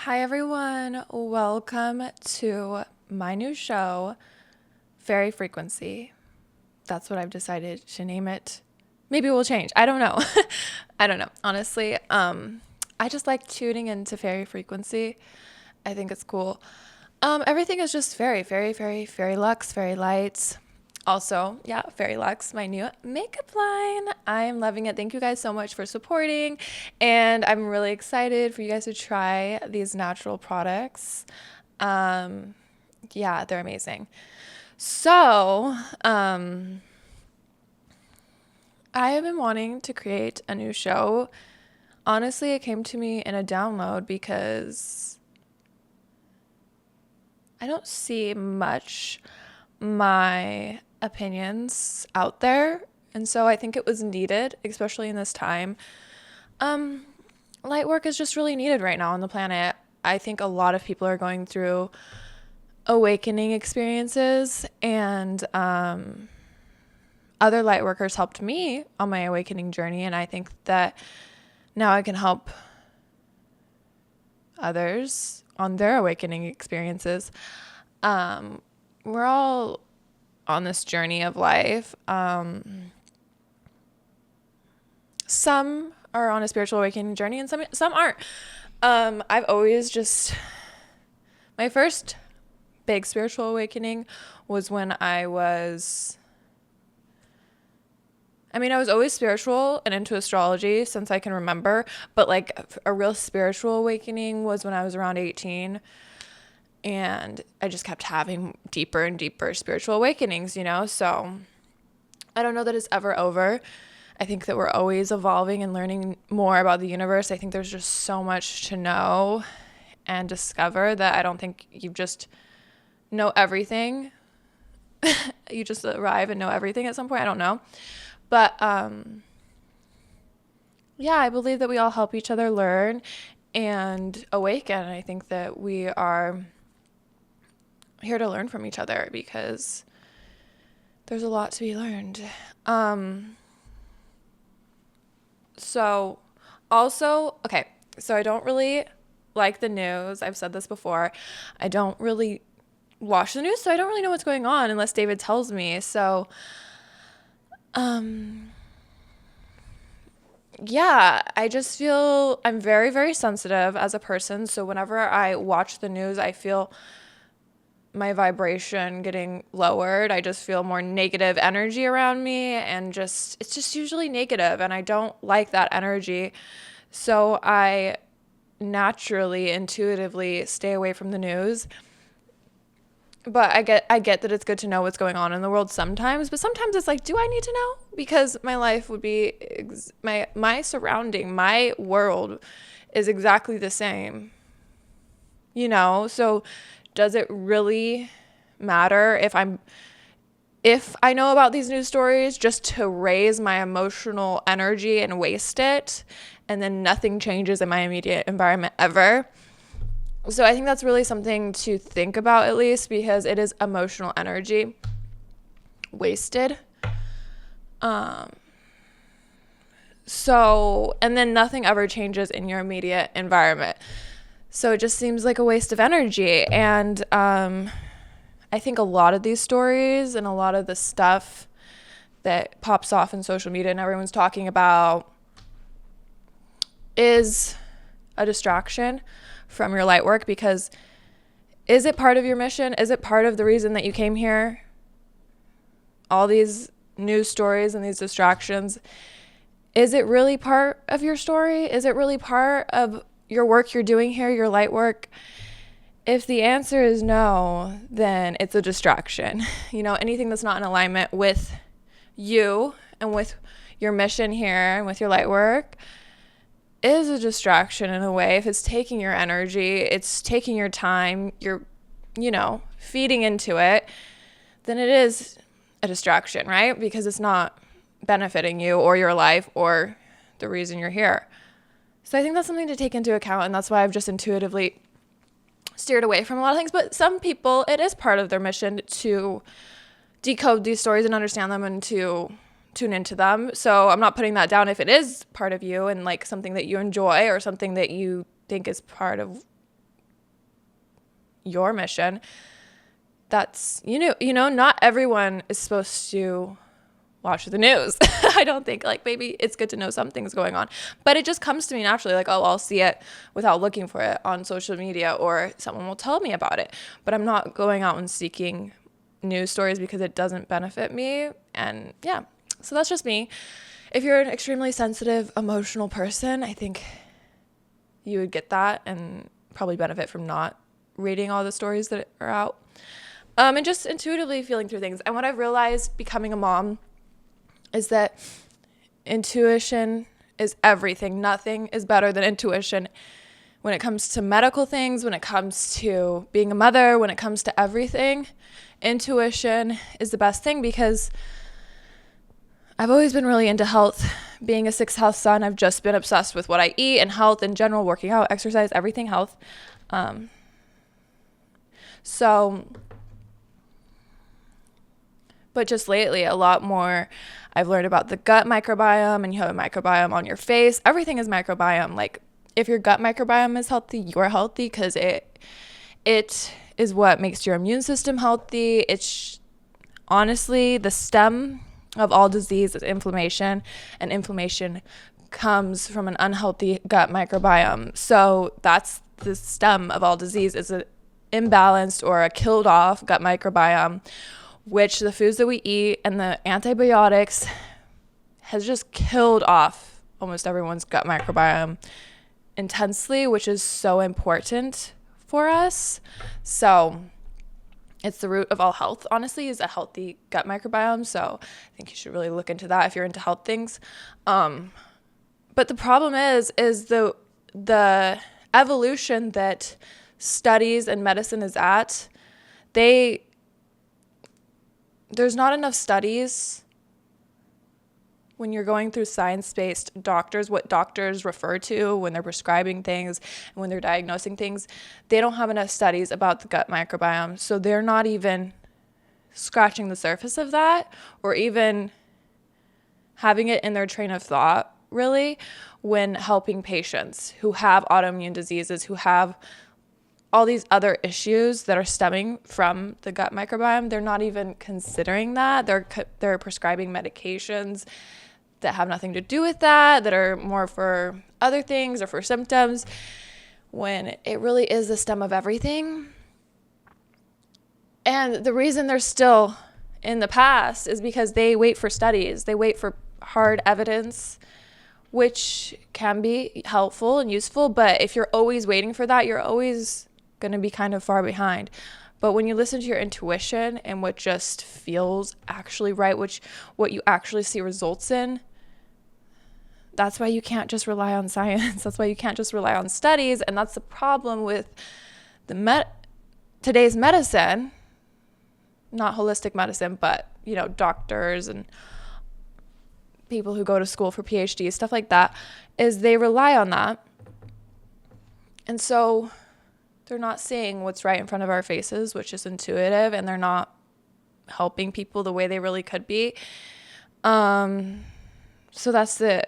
Hi, everyone. Welcome to my new show, Faerie Frequency. That's what I've decided to name it. Maybe it will change. I don't know. I don't know. Honestly, I just like tuning into Faerie Frequency. I think it's cool. Everything is just fairy lux, fairy lights. Also, yeah, Fairy Lux, my new makeup line. I am loving it. Thank you guys so much for supporting. And I'm really excited for you guys to try these natural products. Yeah, they're amazing. So, I have been wanting to create a new show. Honestly, it came to me in a download because I don't see much my opinions out there. And so I think it was needed, especially in this time. Um, Light work is just really needed right now on the planet. I think a lot of people are going through awakening experiences, and other light workers helped me on my awakening journey. And I think that now I can help others on their awakening experiences. We're all on this journey of life. Some are on a spiritual awakening journey and some aren't. I've always just, my first big spiritual awakening was when I was always spiritual and into astrology since I can remember, but like a real spiritual awakening was when I was around 18. And I just kept having deeper and deeper spiritual awakenings, So I don't know that it's ever over. I think that we're always evolving and learning more about the universe. I think there's just so much to know and discover that I don't think you just know everything. You just arrive and know everything at some point. I don't know. But yeah, I believe that we all help each other learn and awaken. I think that we are here to learn from each other because there's a lot to be learned. So I don't really like the news. I've said this before. I don't really watch the news, so I don't really know what's going on unless David tells me. So, yeah, I just feel I'm very, very sensitive as a person. So whenever I watch the news, I feel my vibration getting lowered. I just feel more negative energy around me, and it's just usually negative, and I don't like that energy. So I naturally, intuitively stay away from the news. But I get that it's good to know what's going on in the world sometimes, but sometimes it's like, do I need to know? Because my life would be my surrounding, my world is exactly the same. So does it really matter if I know about these news stories just to raise my emotional energy and waste it, and then nothing changes in my immediate environment ever? So I think that's really something to think about, at least, because it is emotional energy wasted. And then nothing ever changes in your immediate environment. So it just seems like a waste of energy. And I think a lot of these stories and a lot of the stuff that pops off in social media and everyone's talking about is a distraction from your light work. Because is it part of your mission? Is it part of the reason that you came here? All these news stories and these distractions, is it really part of your story? Is it really part of your work you're doing here, your light work? If the answer is no, then it's a distraction. Anything that's not in alignment with you and with your mission here and with your light work is a distraction in a way. If it's taking your energy, it's taking your time, you're, feeding into it, then it is a distraction, right? Because it's not benefiting you or your life or the reason you're here. So I think that's something to take into account, and that's why I've just intuitively steered away from a lot of things. But some people, it is part of their mission to decode these stories and understand them and to tune into them. So I'm not putting that down if it is part of you and like something that you enjoy or something that you think is part of your mission, that's, not everyone is supposed to watch the news. I don't think, like, maybe it's good to know something's going on, but it just comes to me naturally, like, oh, I'll see it without looking for it on social media, or someone will tell me about it, but I'm not going out and seeking news stories because it doesn't benefit me. And yeah, so that's just me. If you're an extremely sensitive, emotional person, I think you would get that and probably benefit from not reading all the stories that are out, and just intuitively feeling through things. And what I've realized becoming a mom is that intuition is everything. Nothing is better than intuition when it comes to medical things, when it comes to being a mother, when it comes to everything. Intuition is the best thing, because I've always been really into health. Being a sixth house sun, I've just been obsessed with what I eat and health in general, working out, exercise, everything health. But just lately, a lot more, I've learned about the gut microbiome, and you have a microbiome on your face. Everything is microbiome. Like, if your gut microbiome is healthy, you're healthy, because it is what makes your immune system healthy. It's honestly the stem of all disease is inflammation, and inflammation comes from an unhealthy gut microbiome. So that's the stem of all disease, is an imbalanced or a killed off gut microbiome, which the foods that we eat and the antibiotics has just killed off almost everyone's gut microbiome intensely, which is so important for us. So it's the root of all health, honestly, is a healthy gut microbiome. So I think you should really look into that if you're into health things. But the problem is the evolution that studies and medicine is at, there's not enough studies when you're going through science-based doctors, what doctors refer to when they're prescribing things and when they're diagnosing things. They don't have enough studies about the gut microbiome. So they're not even scratching the surface of that, or even having it in their train of thought, really, when helping patients who have autoimmune diseases, who have all these other issues that are stemming from the gut microbiome. They're not even considering that. They're prescribing medications that have nothing to do with that are more for other things or for symptoms, when it really is the stem of everything. And the reason they're still in the past is because they wait for studies. They wait for hard evidence, which can be helpful and useful. But if you're always waiting for that, you're always going to be kind of far behind. But when you listen to your intuition and what just feels actually right, what you actually see results in, that's why you can't just rely on science. That's why you can't just rely on studies. And that's the problem with today's medicine, not holistic medicine, but, doctors and people who go to school for PhDs, stuff like that, is they rely on that. And so they're not seeing what's right in front of our faces, which is intuitive, and they're not helping people the way they really could be. So that's the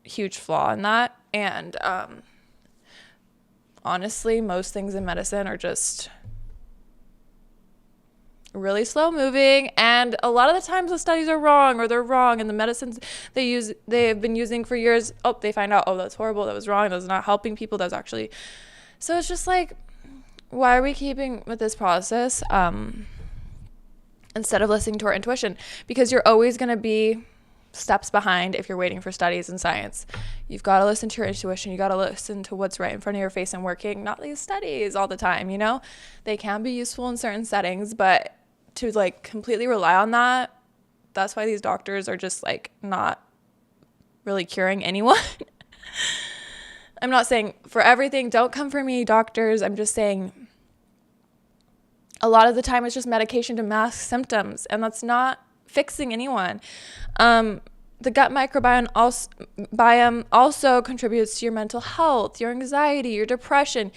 huge flaw in that. And honestly, most things in medicine are just really slow moving, and a lot of the times the studies are wrong, or they're wrong, and the medicines they've been using for years, they find out, that's horrible, that was wrong, that was not helping people, that's actually. So it's just like, why are we keeping with this process instead of listening to our intuition? Because you're always going to be steps behind if you're waiting for studies and science. You've got to listen to your intuition. You got to listen to what's right in front of your face and working, not these studies all the time. They can be useful in certain settings, but to completely rely on that's why these doctors are just not really curing anyone. I'm not saying for everything, don't come for me, doctors. I'm just saying a lot of the time it's just medication to mask symptoms, and that's not fixing anyone. The gut microbiome also contributes to your mental health, your anxiety, your depression.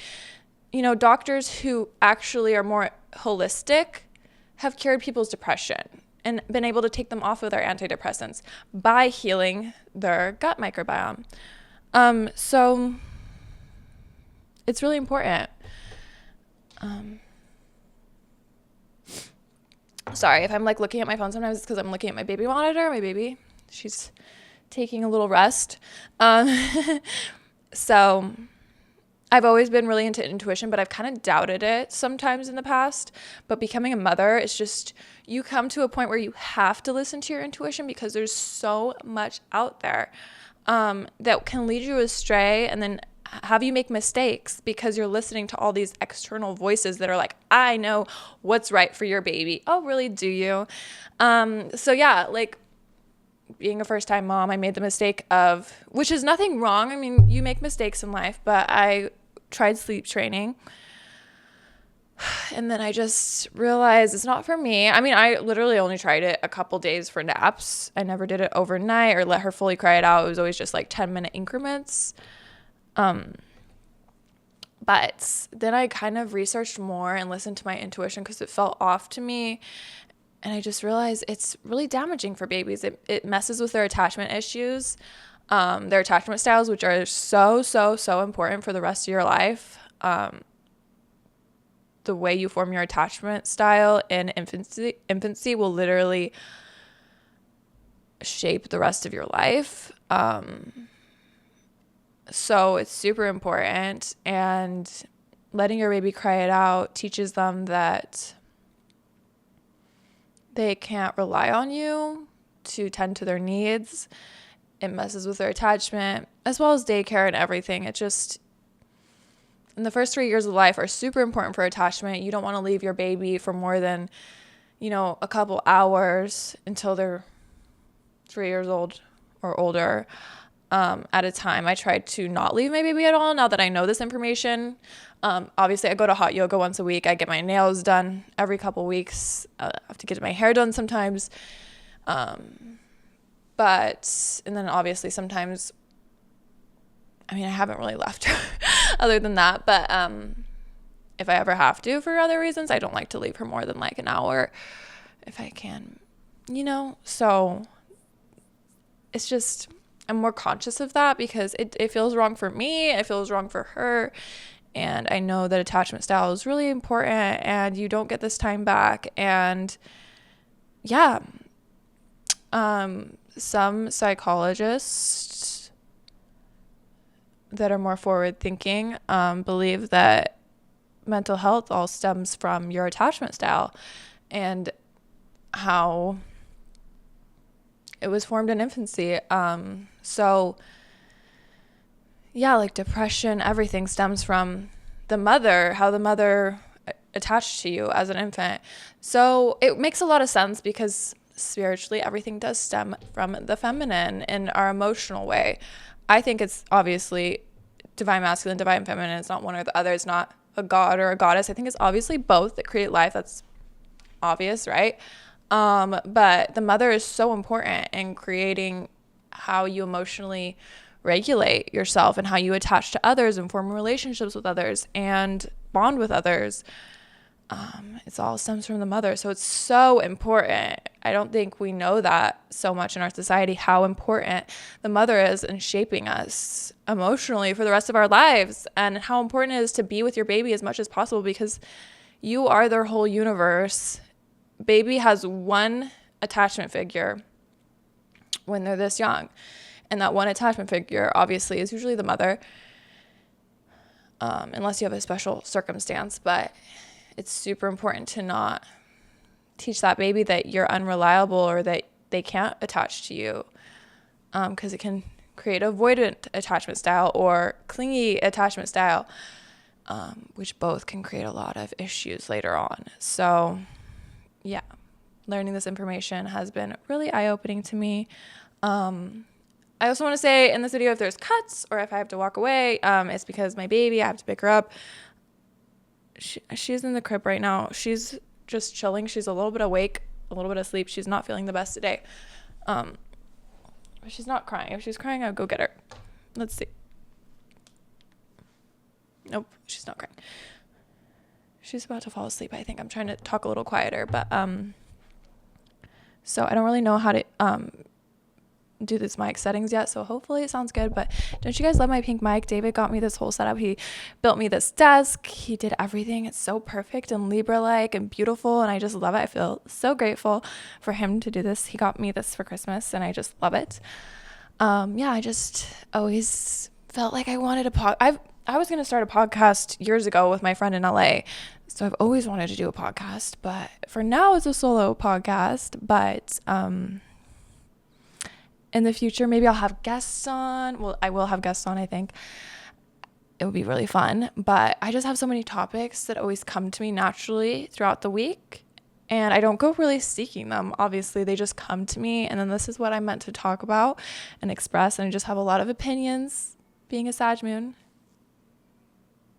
Doctors who actually are more holistic have cured people's depression and been able to take them off of their antidepressants by healing their gut microbiome. So it's really important. Sorry if I'm like looking at my phone sometimes, it's because I'm looking at my baby monitor. My baby, she's taking a little rest. So I've always been really into intuition, but I've kind of doubted it sometimes in the past. But becoming a mother, it's just, you come to a point where you have to listen to your intuition because there's so much out there that can lead you astray and then have you make mistakes because you're listening to all these external voices that are like, I know what's right for your baby. Oh, really? Do you? So yeah, like being a first-time mom, I made the mistake of, which is nothing wrong. I mean, you make mistakes in life, but I tried sleep training. And then I just realized it's not for me. I mean, I literally only tried it a couple days for naps. I never did it overnight or let her fully cry it out. It was always just like 10-minute increments. But then I kind of researched more and listened to my intuition because it felt off to me. And I just realized it's really damaging for babies. It messes with their attachment issues, their attachment styles, which are so, so, so important for the rest of your life. The way you form your attachment style in infancy will literally shape the rest of your life. So it's super important, and letting your baby cry it out teaches them that they can't rely on you to tend to their needs. It messes with their attachment as well as daycare and everything. It just, in the first 3 years of life are super important for attachment. You don't want to leave your baby for more than, a couple hours until they're 3 years old or older. At a time. I tried to not leave my baby at all now that I know this information. Obviously, I go to hot yoga once a week. I get my nails done every couple weeks. I have to get my hair done sometimes. And then obviously sometimes, I haven't really left her other than that. But if I ever have to for other reasons, I don't like to leave her more than like an hour if I can, So it's just, I'm more conscious of that because it feels wrong for me. It feels wrong for her. And I know that attachment style is really important and you don't get this time back. And yeah, some psychologists that are more forward thinking believe that mental health all stems from your attachment style and how it was formed in infancy. So yeah, like depression, everything stems from the mother, how the mother attached to you as an infant. So it makes a lot of sense because spiritually everything does stem from the feminine in our emotional way. I think it's obviously divine masculine, divine feminine. It's not one or the other. It's not a god or a goddess. I think it's obviously both that create life. That's obvious, right? But the mother is so important in creating how you emotionally regulate yourself and how you attach to others and form relationships with others and bond with others. It's all stems from the mother. So it's so important. I don't think we know that so much in our society, how important the mother is in shaping us emotionally for the rest of our lives, and how important it is to be with your baby as much as possible because you are their whole universe. Baby has one attachment figure when they're this young. And that one attachment figure obviously is usually the mother, unless you have a special circumstance. But it's super important to not teach that baby that you're unreliable or that they can't attach to you, because it can create avoidant attachment style or clingy attachment style, which both can create a lot of issues later on. So yeah, learning this information has been really eye-opening to me. I also want to say in this video, if there's cuts or if I have to walk away, it's because my baby, I have to pick her up. She's in the crib right now. She's just chilling. She's a little bit awake, a little bit asleep. She's not feeling the best today. But she's not crying. If she's crying, I'll go get her. Let's see. Nope, she's not crying. She's about to fall asleep, I think. I'm trying to talk a little quieter, but so I don't really know how to do this mic settings yet, so hopefully it sounds good. But don't you guys love my pink mic? David got me this whole setup. He built me this desk. He did everything. It's so perfect and Libra-like and beautiful, and I just love it. I feel so grateful for him to do this. He got me this for Christmas, and I just love it. I just always felt like I wanted I was going to start a podcast years ago with my friend in LA. So I've always wanted to do a podcast, but for now it's a solo podcast. But in the future, maybe I'll have guests on. Well, I will have guests on, I think. It would be really fun. But I just have so many topics that always come to me naturally throughout the week. And I don't go really seeking them. Obviously, they just come to me. And then this is what I'm meant to talk about and express. And I just have a lot of opinions, being a Sag moon.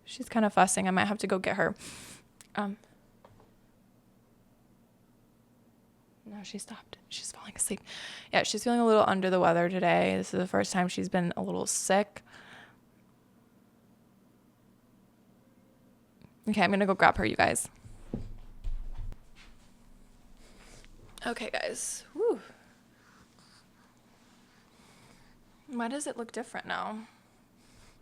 She's kind of fussing. I might have to go get her. No, she stopped. She's falling asleep. Yeah, she's feeling a little under the weather today. This is the first time she's been a little sick. Okay, I'm going to go grab her, you guys. Okay, guys. Whew. Why does it look different now?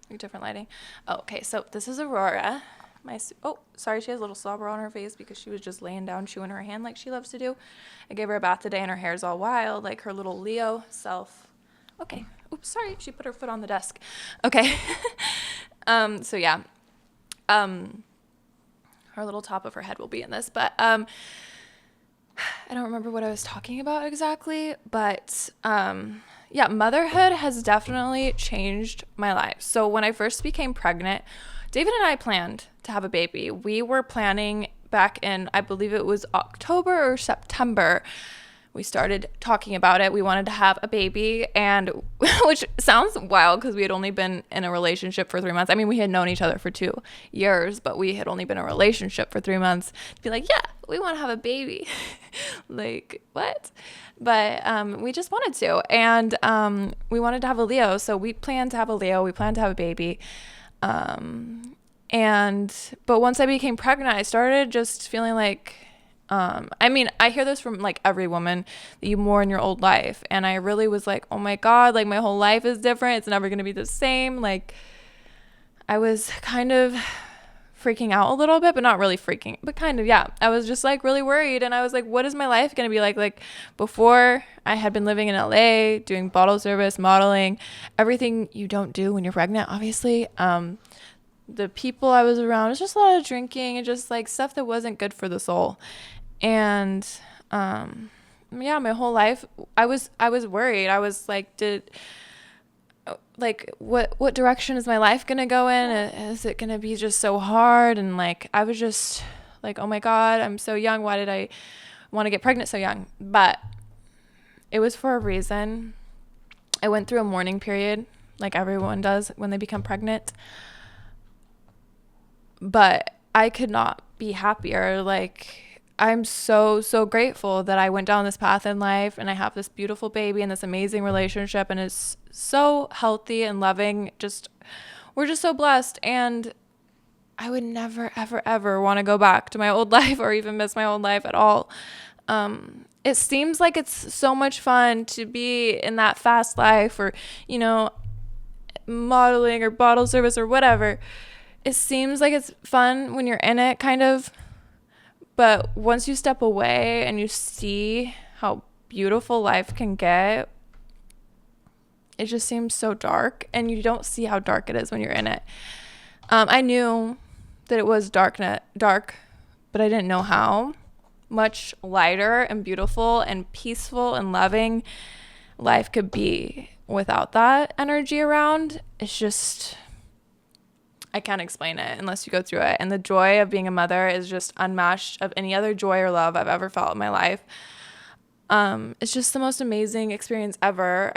Like different lighting. Oh, okay, so this is Aurora. Sorry, she has a little slobber on her face because she was just laying down chewing her hand like she loves to do. I gave her a bath today and her hair's all wild like her little Leo self. Okay. Oops, sorry. She put her foot on the desk. Okay. So yeah. Her little top of her head will be in this, but I don't remember what I was talking about exactly, but yeah, motherhood has definitely changed my life. So when I first became pregnant, David and I planned to have a baby. We were planning back in, I believe it was October or September. We started talking about it. We wanted to have a baby, and which sounds wild because we had only been in a relationship for 3 months. I mean, we had known each other for 2 years, but we had only been in a relationship for 3 months. To be like, yeah, we want to have a baby. Like, what? But we just wanted to, and we wanted to have a Leo. So we planned to have a Leo. We planned to have a baby. But once I became pregnant, I started just feeling like, I mean, I hear this from like every woman that you mourn your old life. And I really was like, oh my God, like my whole life is different. It's never going to be the same. Like I was kind of freaking out a little bit, but not really freaking, but kind of, yeah. I was just like really worried. And I was like, what is my life going to be like? Like before I had been living in LA, doing bottle service, modeling, everything you don't do when you're pregnant, obviously. The people I was around, it was just a lot of drinking and just like stuff that wasn't good for the soul. And yeah, my whole life I was worried. I was like, what direction is my life gonna go in? Is it gonna be just so hard? And like I was just like, oh my God, I'm so young. Why did I want to get pregnant so young? But it was for a reason. I went through a mourning period like everyone does when they become pregnant. But I could not be happier. Like, I'm so, so grateful that I went down this path in life and I have this beautiful baby and this amazing relationship, and it's so healthy and loving. We're just so blessed. And I would never, ever, ever want to go back to my old life or even miss my old life at all. It seems like it's so much fun to be in that fast life or, modeling or bottle service or whatever. It seems like it's fun when you're in it, kind of. But once you step away and you see how beautiful life can get, it just seems so dark. And you don't see how dark it is when you're in it. I knew that it was dark, but I didn't know how much lighter and beautiful and peaceful and loving life could be without that energy around. It's just, I can't explain it unless you go through it. And the joy of being a mother is just unmatched of any other joy or love I've ever felt in my life. It's just the most amazing experience ever.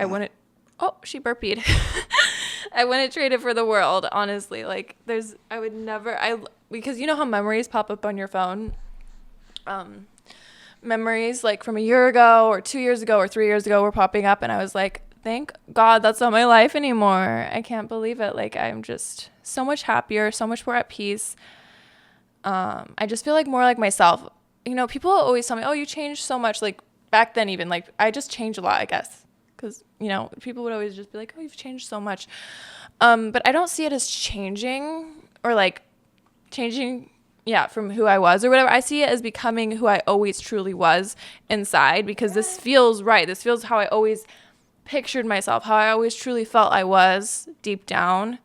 She burpeed. I wouldn't trade it for the world, honestly. Like because you know how memories pop up on your phone? Memories like from a year ago or 2 years ago or 3 years ago were popping up, and I was like, thank God that's not my life anymore. I can't believe it. Like, I'm just so much happier, so much more at peace. I just feel like more like myself. People always tell me, oh, you changed so much. Like back then even, like I just changed a lot, I guess, because, you know, people would always just be like, oh, you've changed so much. But I don't see it as changing or like changing, from who I was or whatever. I see it as becoming who I always truly was inside, because this feels right. This feels how I always pictured myself, how I always truly felt I was deep down.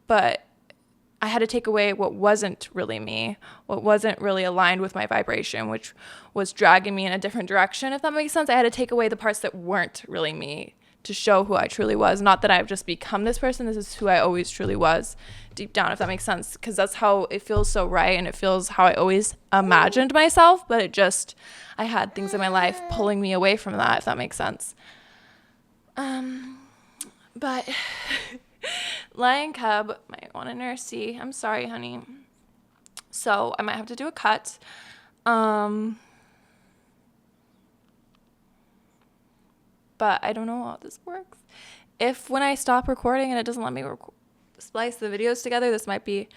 But I had to take away what wasn't really me, what wasn't really aligned with my vibration, which was dragging me in a different direction, if that makes sense. I had to take away the parts that weren't really me to show who I truly was. Not that I've just become this person. This is who I always truly was deep down, if that makes sense. Because that's how it feels so right, and it feels how I always imagined myself. But it just, I had things in my life pulling me away from that, if that makes sense. But Lion Cub might want to nursey. I'm sorry, honey. So I might have to do a cut. But I don't know how this works. If when I stop recording and it doesn't let me splice the videos together, this might be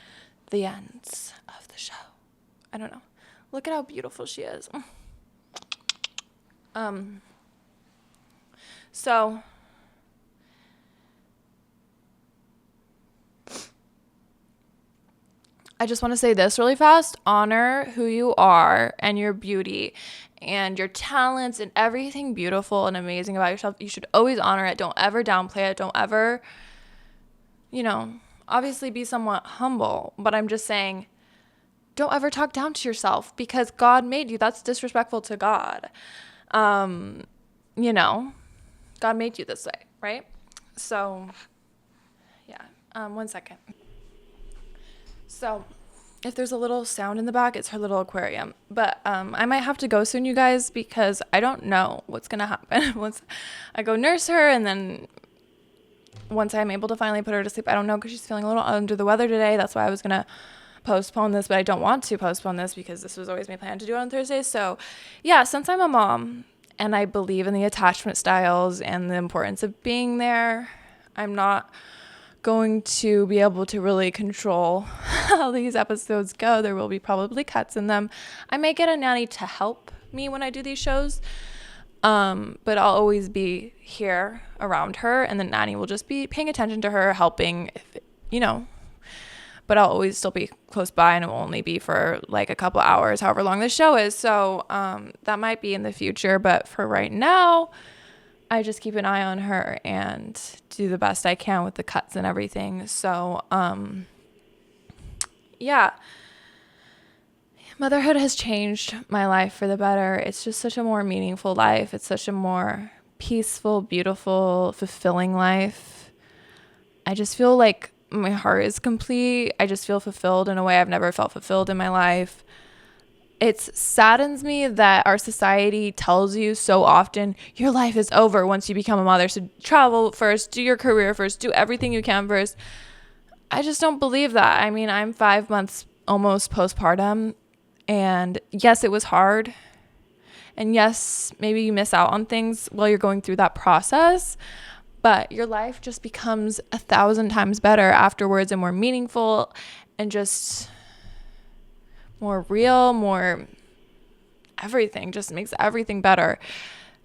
the end of the show. I don't know. Look at how beautiful she is. So I just want to say this really fast. Honor who you are and your beauty and your talents and everything beautiful and amazing about yourself. You should always honor it. Don't ever downplay it. Don't ever, obviously be somewhat humble. But I'm just saying, don't ever talk down to yourself, because God made you. That's disrespectful to God. God made you this way, right? So, yeah. 1 second. So, if there's a little sound in the back, it's her little aquarium. But I might have to go soon, you guys, because I don't know what's going to happen once I go nurse her. And then once I'm able to finally put her to sleep, I don't know, because she's feeling a little under the weather today. That's why I was going to postpone this, but I don't want to postpone this because this was always my plan to do it on Thursday. So, yeah, since I'm a mom and I believe in the attachment styles and the importance of being there, I'm not going to be able to really control how these episodes go. There will be probably cuts in them. I may get a nanny to help me when I do these shows, but I'll always be here around her, and the nanny will just be paying attention to her, helping, but I'll always still be close by, and it will only be for like a couple hours, however long the show is. So that might be in the future, but for right now, I just keep an eye on her and do the best I can with the cuts and everything. So, yeah. Motherhood has changed my life for the better. It's just such a more meaningful life. It's such a more peaceful, beautiful, fulfilling life. I just feel like my heart is complete. I just feel fulfilled in a way I've never felt fulfilled in my life. It saddens me that our society tells you so often your life is over once you become a mother. So travel first, do your career first, do everything you can first. I just don't believe that. I mean, I'm 5 months almost postpartum, and yes, it was hard. And yes, maybe you miss out on things while you're going through that process, but your life just becomes 1,000 times better afterwards, and more meaningful, and just more real, more everything, just makes everything better.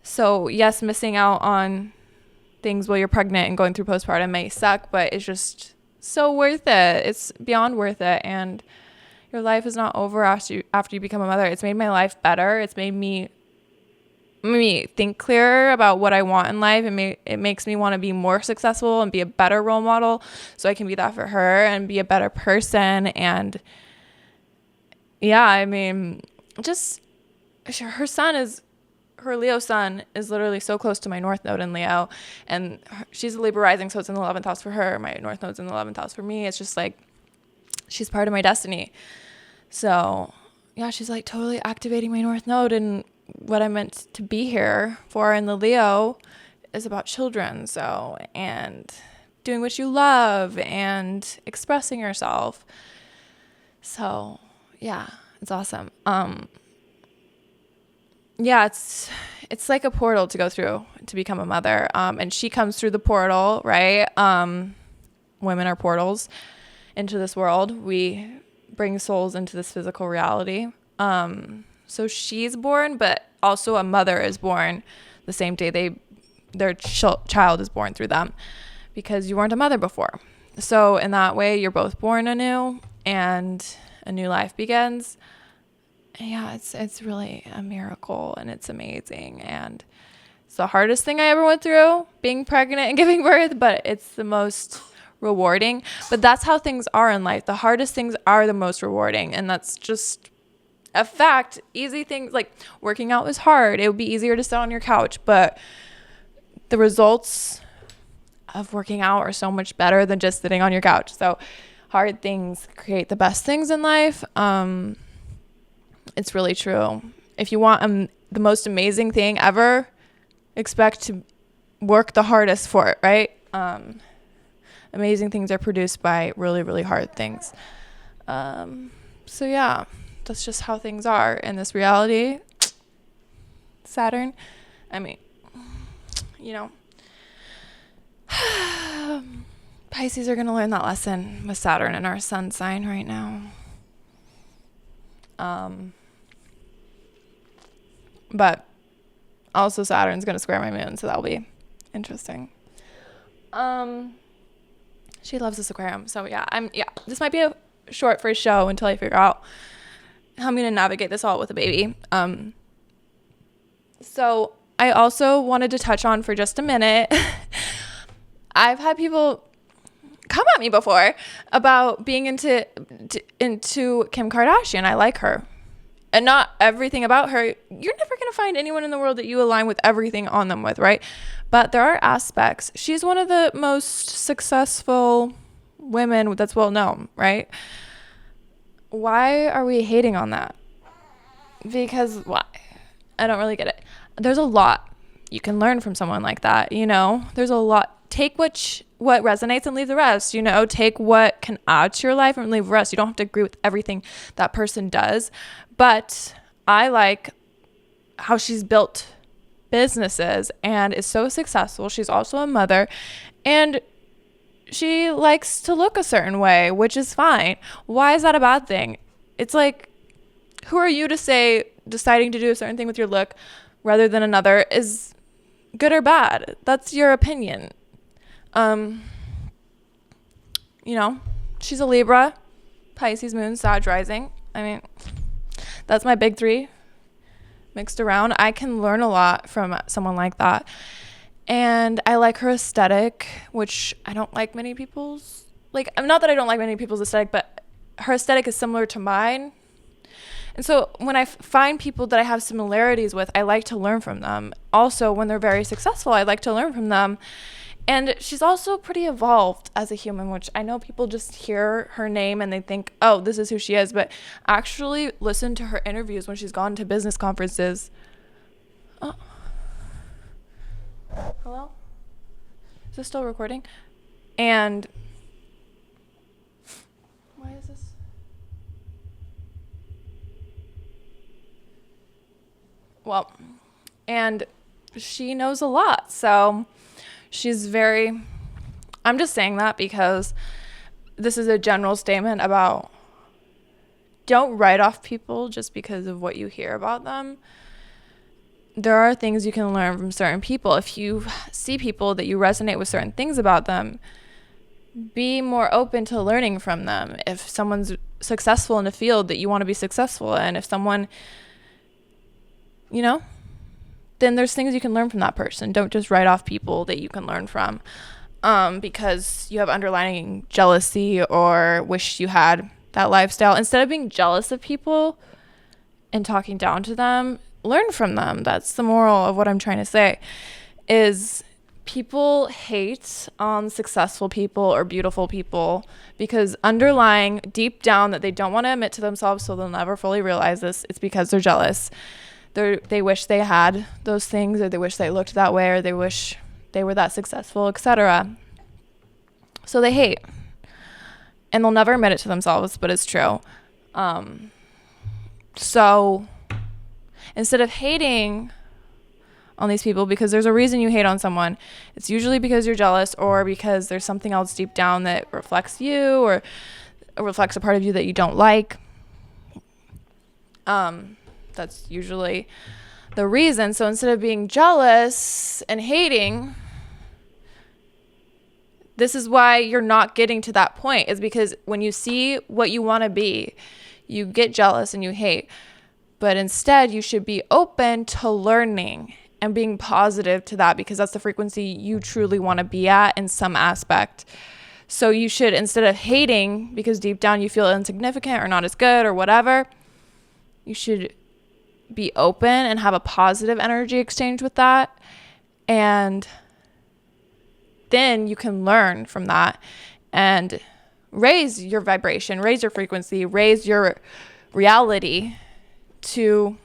So yes, missing out on things while you're pregnant and going through postpartum may suck, but it's just so worth it. It's beyond worth it. And your life is not over after you become a mother. It's made my life better. It's made me think clearer about what I want in life. It makes me want to be more successful and be a better role model, so I can be that for her and be a better person. And yeah, I mean, just her Leo sun is literally so close to my North Node in Leo, and she's a Libra rising, so it's in the 11th house for her. My North Node's in the 11th house for me. It's just like she's part of my destiny. So yeah, she's like totally activating my North Node, and what I'm meant to be here for in the Leo is about children. So, and doing what you love and expressing yourself. So yeah, it's awesome. Yeah, it's like a portal to go through to become a mother. And she comes through the portal, right? Women are portals into this world. We bring souls into this physical reality. So she's born, but also a mother is born the same day they their child is born through them, because you weren't a mother before. So in that way, you're both born anew and a new life begins. Yeah, it's really a miracle, and it's amazing, and it's the hardest thing I ever went through, being pregnant and giving birth, but it's the most rewarding. But that's how things are in life. The hardest things are the most rewarding, and that's just a fact. Easy things like working out is hard. It would be easier to sit on your couch, but the results of working out are so much better than just sitting on your couch. So hard things create the best things in life. It's really true. If you want the most amazing thing ever, expect to work the hardest for it, right? Amazing things are produced by really, really hard things. So yeah, that's just how things are in this reality. Saturn, I mean, you know, Pisces are going to learn that lesson with Saturn in our sun sign right now. But also Saturn's going to square my moon, so that'll be interesting. She loves this Aquarium. So yeah, this might be a short first show until I figure out how I'm going to navigate this all with a baby. So I also wanted to touch on for just a minute. I've had people come at me before about being into Kim Kardashian. I like her. And not everything about her. You're never going to find anyone in the world that you align with everything on them with, right? But there are aspects. She's one of the most successful women that's well known, right? Why are we hating on that? Because why? I don't really get it. There's a lot you can learn from someone like that, you know? There's a lot. Take what resonates and leave the rest, you know? Take what can add to your life and leave the rest. You don't have to agree with everything that person does. But I like how she's built businesses and is so successful. She's also a mother, and she likes to look a certain way, which is fine. Why is that a bad thing? It's like, who are you to say deciding to do a certain thing with your look rather than another is good or bad? That's your opinion. You know, she's a Libra, Pisces moon, Sag rising. I mean, that's my big three mixed around. I can learn a lot from someone like that. And I like her aesthetic, which I don't like many people's. Like, not that I don't like many people's aesthetic, but her aesthetic is similar to mine. And so when I find people that I have similarities with, I like to learn from them. Also, when they're very successful, I like to learn from them. And she's also pretty evolved as a human, which I know people just hear her name and they think, oh, this is who she is. But actually listen to her interviews when she's gone to business conferences. Oh. Hello? Is this still recording? And why is this? Well, and she knows a lot. So she's very, I'm just saying that because this is a general statement about don't write off people just because of what you hear about them. There are things you can learn from certain people. If you see people that you resonate with certain things about them, be more open to learning from them. If someone's successful in a field that you want to be successful in, if someone, you know, then there's things you can learn from that person. Don't just write off people that you can learn from because you have underlying jealousy or wish you had that lifestyle. Instead of being jealous of people and talking down to them, learn from them. That's the moral of what I'm trying to say, is people hate on successful people or beautiful people because underlying deep down that they don't want to admit to themselves, so they'll never fully realize this, it's because they're jealous. They wish they had those things, or they wish they looked that way, or they wish they were that successful, etc. So they hate. And they'll never admit it to themselves, but it's true. So instead of hating on these people, because there's a reason you hate on someone, it's usually because you're jealous or because there's something else deep down that reflects you or reflects a part of you that you don't like. That's usually the reason. So instead of being jealous and hating, this is why you're not getting to that point, is because when you see what you want to be, you get jealous and you hate. But instead, you should be open to learning and being positive to that, because that's the frequency you truly want to be at in some aspect. So you should, instead of hating because deep down you feel insignificant or not as good or whatever, you should be open and have a positive energy exchange with that. And then you can learn from that and raise your vibration, raise your frequency, raise your reality to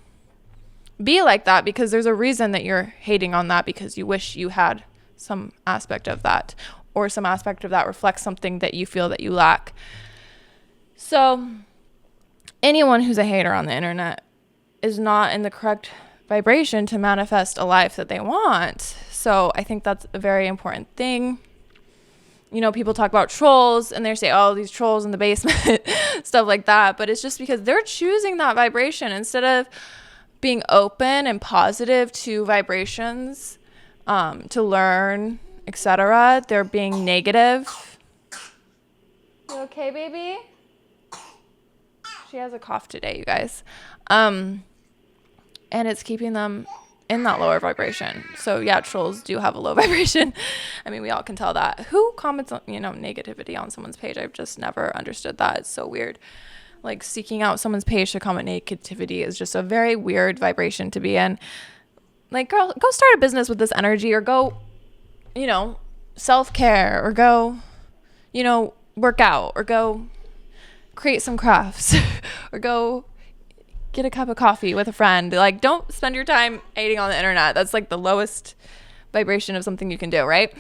be like that, because there's a reason that you're hating on that, because you wish you had some aspect of that, or some aspect of that reflects something that you feel that you lack. So anyone who's a hater on the internet is not in the correct vibration to manifest a life that they want. So I think that's a very important thing. You know, people talk about trolls and they say, oh, these trolls in the basement, stuff like that. But it's just because they're choosing that vibration instead of being open and positive to vibrations, to learn, etc. They're being negative. You okay, baby? She has a cough today, you guys. And it's keeping them in that lower vibration. So yeah, trolls do have a low vibration. I mean, we all can tell that. Who comments on, negativity on someone's page? I've just never understood that. It's so weird. Like, seeking out someone's page to comment negativity is just a very weird vibration to be in. Like, girl, go start a business with this energy, or go, self-care, or go, work out, or go create some crafts, or go get a cup of coffee with a friend. Like, don't spend your time hating on the internet. That's like the lowest vibration of something you can do, right?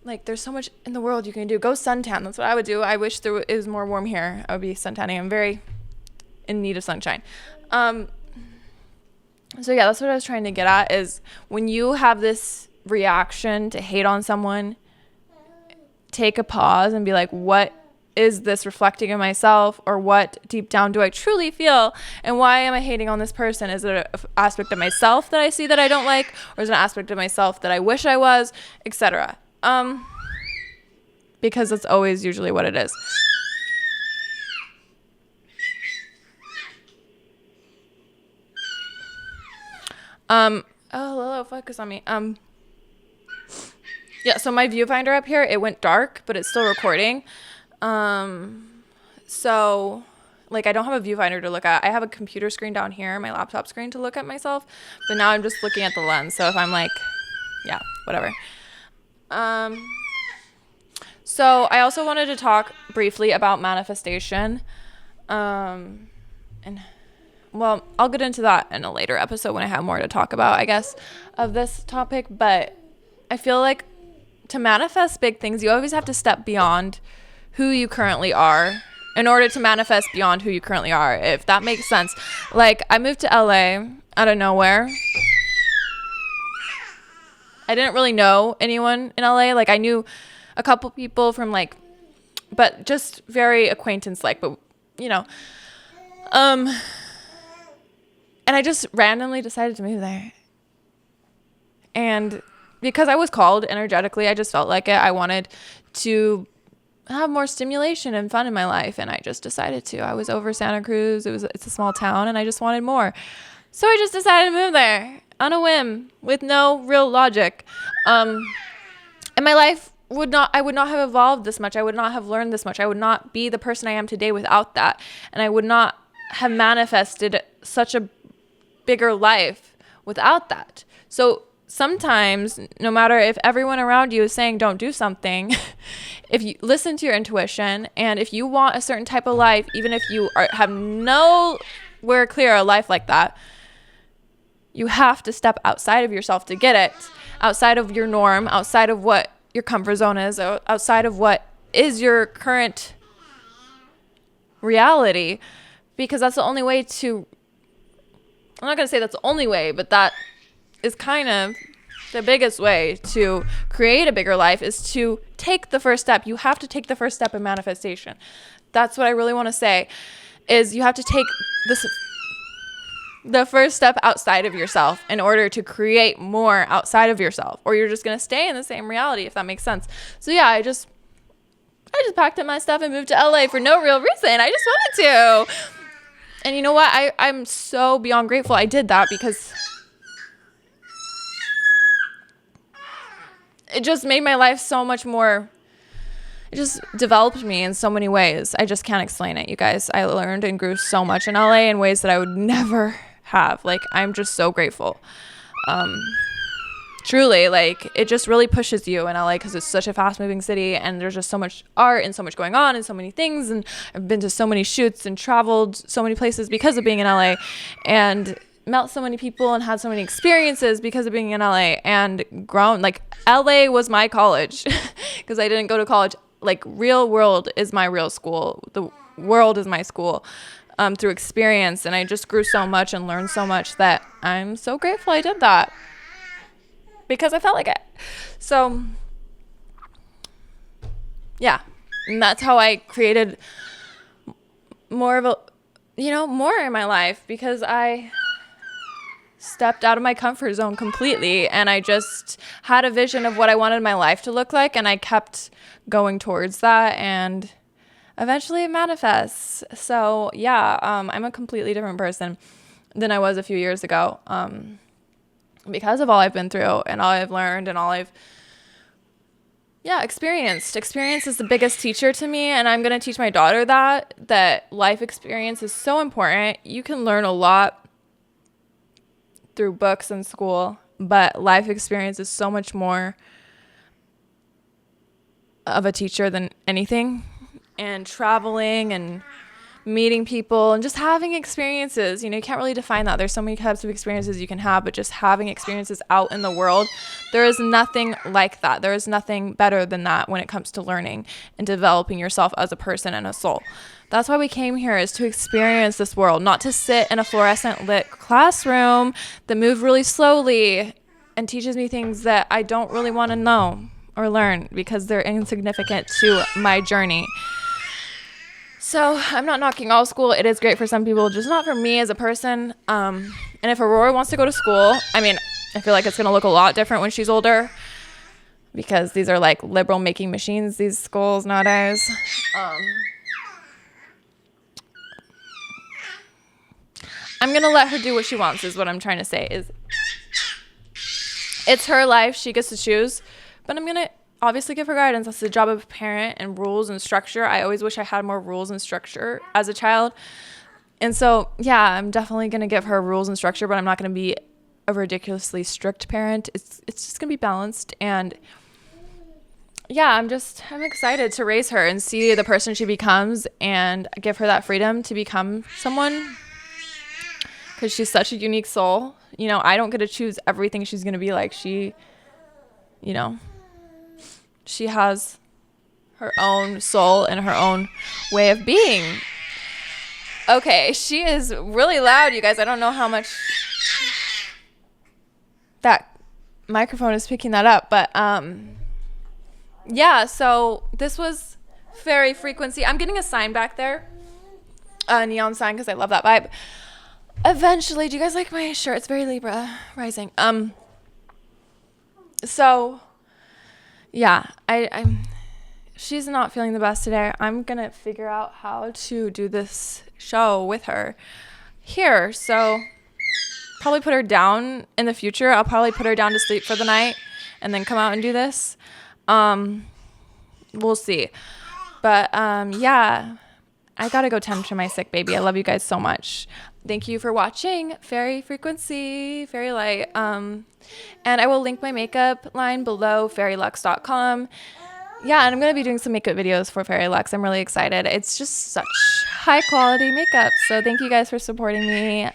Like, there's so much in the world you can do. Go suntan. That's what I would do. I wish it was more warm here. I would be suntanning. I'm very in need of sunshine. So yeah, that's what I was trying to get at, is when you have this reaction to hate on someone, take a pause and be like, what is this reflecting in myself, or what deep down do I truly feel, and why am I hating on this person? Is it an aspect of myself that I see that I don't like, or is it an aspect of myself that I wish I was, etc.? Because that's always usually what it is. Oh, Lilo, focus on me. Yeah, so my viewfinder up here, it went dark, but it's still recording. So, like, I don't have a viewfinder to look at. I have a computer screen down here, my laptop screen, to look at myself, but now I'm just looking at the lens. So if I'm like, yeah, whatever. So I also wanted to talk briefly about manifestation. And well, I'll get into that in a later episode when I have more to talk about, I guess, of this topic. But I feel like to manifest big things, you always have to step beyond who you currently are in order to manifest beyond who you currently are, if that makes sense. Like, I moved to LA out of nowhere. I didn't really know anyone in LA. Like, I knew a couple people from, like, but just very acquaintance-like, but, and I just randomly decided to move there. And because I was called energetically, I just felt like it. I wanted to have more stimulation and fun in my life, and I just decided to. I was over Santa Cruz. It's a small town, and I just wanted more. So I just decided to move there on a whim with no real logic. And my life I would not have evolved this much. I would not have learned this much. I would not be the person I am today without that. And I would not have manifested such a bigger life without that. So sometimes, no matter if everyone around you is saying don't do something, if you listen to your intuition, and if you want a certain type of life, even if you have nowhere clear a life like that, you have to step outside of yourself to get it, outside of your norm, outside of what your comfort zone is, outside of what is your current reality, because that's the only way to, I'm not going to say that's the only way, but that is kind of the biggest way to create a bigger life, is to take the first step. You have to take the first step in manifestation. That's what I really want to say, is you have to take this. the first step outside of yourself in order to create more outside of yourself, or you're just going to stay in the same reality, if that makes sense. So yeah, I just packed up my stuff and moved to LA for no real reason. I just wanted to. And you know what? I'm so beyond grateful I did that, because it just made my life so much more. It just developed me in so many ways. I just can't explain it, you guys. I learned and grew so much in LA in ways that I would never have. Like, I'm just so grateful. Truly, like, it just really pushes you in LA because it's such a fast moving city, and there's just so much art and so much going on and so many things. And I've been to so many shoots and traveled so many places because of being in LA, and met so many people and had so many experiences because of being in LA, and grown. Like, LA was my college because I didn't go to college. Like, real world is my real school. The world is my school, through experience. And I just grew so much and learned so much that I'm so grateful I did that, because I felt like it. So yeah, and that's how I created more of a, more in my life, because I stepped out of my comfort zone completely, and I just had a vision of what I wanted my life to look like, and I kept going towards that, and eventually it manifests. So yeah, I'm a completely different person than I was a few years ago, because of all I've been through and all I've learned and all I've experienced. Experience is the biggest teacher to me, and I'm going to teach my daughter that life experience is so important. You can learn a lot through books and school, but life experience is so much more of a teacher than anything. And traveling and meeting people and just having experiences, you can't really define that. There's so many types of experiences you can have, but just having experiences out in the world, there is nothing like that. There is nothing better than that when it comes to learning and developing yourself as a person and a soul. That's why we came here, is to experience this world, not to sit in a fluorescent lit classroom that move really slowly and teaches me things that I don't really want to know or learn because they're insignificant to my journey. So I'm not knocking all school. It is great for some people, just not for me as a person. And if Aurora wants to go to school, I feel like it's going to look a lot different when she's older, because these are like liberal making machines, these schools nowadays. I'm going to let her do what she wants, is what I'm trying to say. It's her life. She gets to choose. But I'm going to obviously give her guidance. That's the job of a parent, and rules and structure. I always wish I had more rules and structure as a child. And so, yeah, I'm definitely going to give her rules and structure, but I'm not going to be a ridiculously strict parent. It's just going to be balanced. And yeah, I'm excited to raise her and see the person she becomes and give her that freedom to become someone, because she's such a unique soul. I don't get to choose everything she's going to be like. She has her own soul and her own way of being. Okay, she is really loud, you guys. I don't know how much that microphone is picking that up, but yeah, so this was Faerie frequency. I'm getting a sign back there, a neon sign, because I love that vibe. Eventually, do you guys like my shirt? It's very Libra rising. So yeah, she's not feeling the best today. I'm gonna figure out how to do this show with her here. So probably put her down in the future. I'll probably put her down to sleep for the night and then come out and do this. We'll see. But yeah, I gotta go tend to my sick baby. I love you guys so much. Thank you for watching Faerie Frequency, Faerie Light. And I will link my makeup line below, faerielux.com. Yeah, and I'm going to be doing some makeup videos for Faerie Lux. I'm really excited. It's just such high quality makeup. So thank you guys for supporting me.